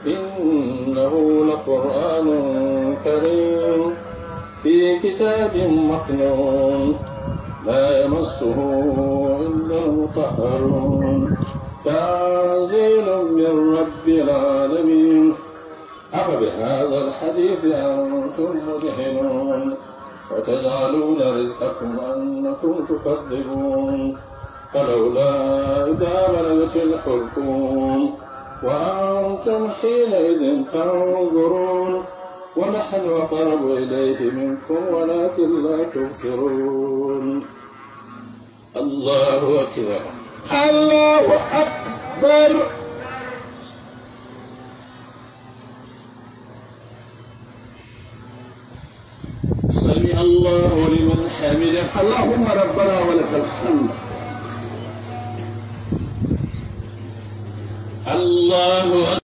إنه لقرآن كريم في كتاب مكنون لا يمسه إلا المطهرون تنزيل من رب العالمين أفبهذا الحديث أنتم مدهنون وتجعلون رزقكم أنكم تكذبون فلولا إذا بلغت الحلقوم وأنتم حينئذ تنظرون ونحن أقرب إليه منكم ولكن لا تبصرون. الله أكبر. الله أكبر. سمع الله لمن حمده. اللهم ربنا ولك الحمد. الله